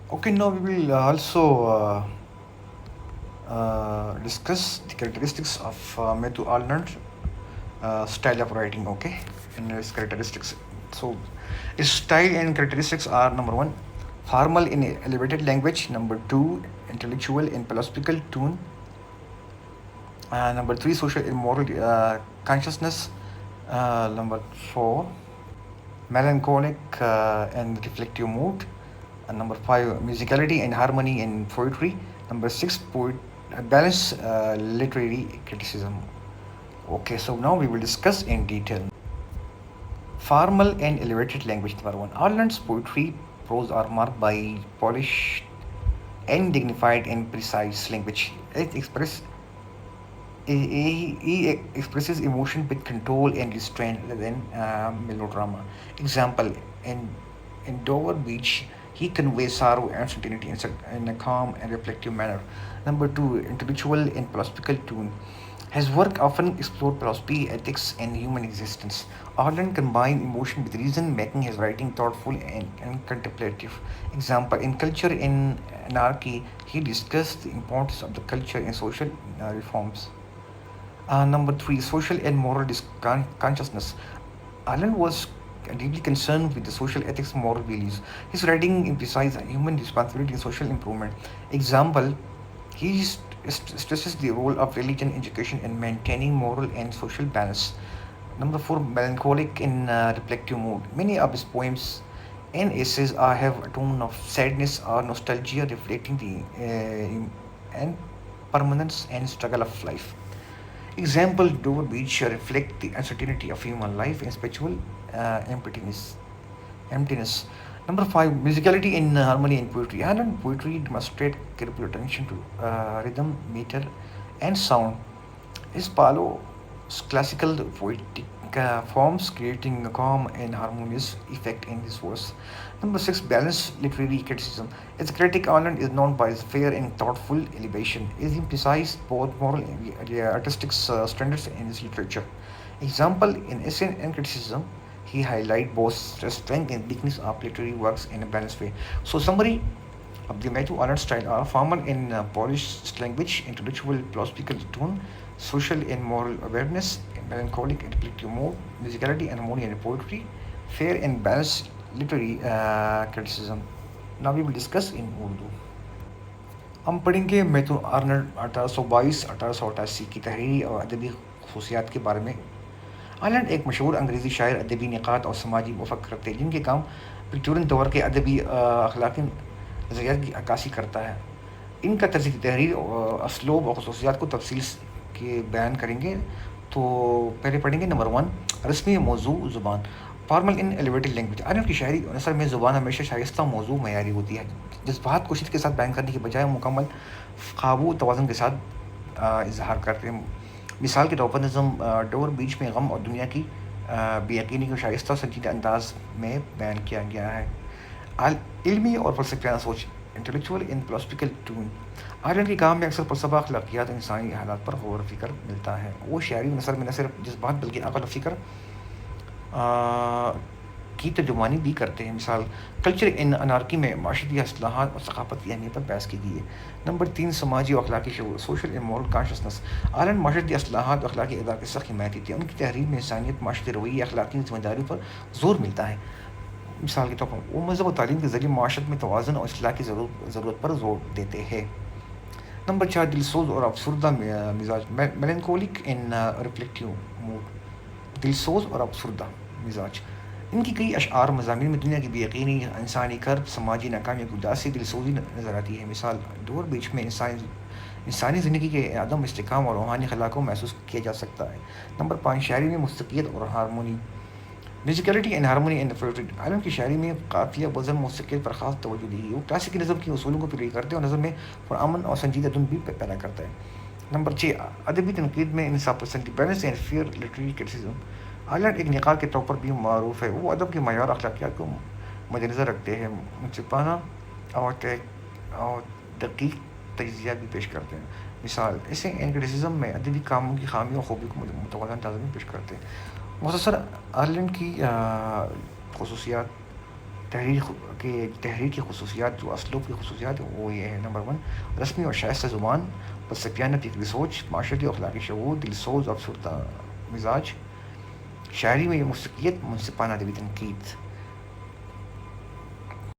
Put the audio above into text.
Okay, now we will also discuss the characteristics of Matthew Arnold's style of writing. Okay, and its characteristics. So, its style and characteristics are: number one, formal in elevated language; number two, intellectual in philosophical tone; number three, social in moral consciousness; number four, melancholic and reflective mood; and number five, musicality and harmony in poetry; number six, balanced literary criticism. Okay, so now we will discuss in detail. Formal and elevated language. Number one, Ireland's poetry prose are marked by polished and dignified and precise language. He expresses emotion with control and restraint rather than melodrama. Example, in, in Dover Beach, he conveys sorrow and certainty in a calm and reflective manner. Number two, intellectual and philosophical tune. His work often explored philosophy, ethics, and human existence. Arlen combined emotion with reason, making his writing thoughtful and contemplative. Example, in Culture in Anarchy, he discussed the importance of the culture and social reforms. Number three, social and moral consciousness. Alan was deeply concerned with the social ethics and moral values. His writing emphasized human responsibility and social improvement. Example, he stresses the role of religion, education, in maintaining moral and social balance. Number four, melancholic in reflective mood. Many of his poems and essays have a tone of sadness or nostalgia, reflecting the and permanence and struggle of life. Example, Dover Beach reflect the uncertainty of human life and spiritual emptiness. Number five, musicality in harmony in poetry. And poetry demonstrate careful attention to rhythm, meter, and sound. His Palo classical poetic forms, creating a calm and harmonious effect in his verse. Number six, balanced literary criticism. As a critic, Ireland is known by his fair and thoughtful elevation. He emphasized both moral and artistic standards in his literature. Example, in Essay and Criticism, he highlight both strength and weakness of literary works in a balanced way. So, summary of the Matthew Arnold style are formal in polished language, intellectual philosophical tone, social and moral awareness, melancholic and reflective mood, musicality and harmony in poetry, fair and balanced literary criticism. Now we will discuss in Urdu. ہم پڑھیں گے Matthew Arnold 1822-1888 کی تحریری اور ادبی خصوصیات کے بارے میں. آرنلڈ ایک مشہور انگریزی شاعر، ادبی نقاد اور سماجی مفکر تھے جن کے کام وکٹورین دور کے ادبی اخلاقی نظریات کی عکاسی کرتا ہے. ان کا طرز تحریر اسلوب اور خصوصیات کو تفصیل کے بیان کریں گے. تو پہلے پڑھیں گے نمبر ون، رسمی موضوع زبان. فارمل ان ایلیویٹڈ لینگویج. آرنلڈ کی شاعری نثر میں زبان ہمیشہ شائستہ موضوع معیاری ہوتی ہے. جذبات کو شدت کے ساتھ بیان کرنے کے بجائے مکمل قابو توازن کے ساتھ اظہار کرتے ہیں. مثال کے طور پر نظم ڈور بیچ میں غم اور دنیا کی بے یقینی کو شائستہ سنجیدہ انداز میں بیان کیا گیا ہے. علمی اور فلسفیانہ سوچ، انٹلیکچوئل ان فلاسفیکل ٹون. آئرلینڈ کے کام میں اکثر فلسفہ، اخلاقیات، انسانی حالات پر غور و فکر ملتا ہے. وہ شاعری نثر میں نہ صرف جذبات بلکہ عقل و فکر کی ترجمانی بھی کرتے ہیں. مثال، کلچر ان انارکی میں معاشرتی اصلاحات اور ثقافتی اہمیت پر بحث کی گئی ہے. نمبر تین، سماجی و اخلاقی شعور، social and moral consciousness. Ireland معاشرتی اصلاحات اور اخلاقی ادار کے سخت حمایتی تھی. ان کی تحریر میں انسانیت، معاشرتی رویے، اخلاقی ذمہ داری پر زور ملتا ہے. مثال کے طور پر وہ مذہب و تعلیم کے ذریعے معاشرت میں توازن اور اصلاح کی ضرورت پر زور دیتے ہیں. نمبر چار، دلسوز اور افسردہ مزاج، میلنکولک ان ریفلیکٹیو موڈ. دلسوز اور افسردہ مزاج. ان کی کئی اشعار مضامین میں دنیا کی بے یقینی، انسانی کرب، سماجی ناکامی کی اداسی، دلسوزی نظر آتی ہے. مثال، دور بیچ میں انسانی زندگی کے عدم استحکام اور روحانی خلا کو محسوس کیا جا سکتا ہے. نمبر پانچ، شاعری میں مستقیت اور harmony. Musicality and harmony in poetry. عالم کی شاعری میں قافیہ، وزن، موسیقیت پر خاص توجہ دی گئی. وہ کلاسیکی نظم کے اصولوں کو پیروی کرتے ہیں اور نظم میں پرامن اور سنجیدہ دھن بھی پیدا کرتا ہے. نمبر چھ، ادبی تنقید میں انصاف پسندی، balance and fair literary criticism. Ireland ایک نقاد کے طور پر بھی معروف ہے. وہ ادب کے معیار اخلاقیات کو مد نظر رکھتے ہیں، منصفانہ اور دقیق تجزیہ بھی پیش کرتے ہیں. مثال، اسے اینڈ کرٹیسزم میں ادبی کاموں کی خامیوں اور خوبی کو متوازن انداز میں پیش کرتے ہیں. مختصر آئرلینڈ کی خصوصیات. تحریر تحریر کی خصوصیات، جو اسلوب کی خصوصیات ہیں وہ یہ ہے: نمبر ون، رسمی اور شائستہ زبان، پرسپیانہ فکری سوچ، معاشرتی اور اخلاقی شعور، دل سوز اور افسردہ مزاج. شاعری میں یہ موسیقیت، منصفانہ ادبی تنقید.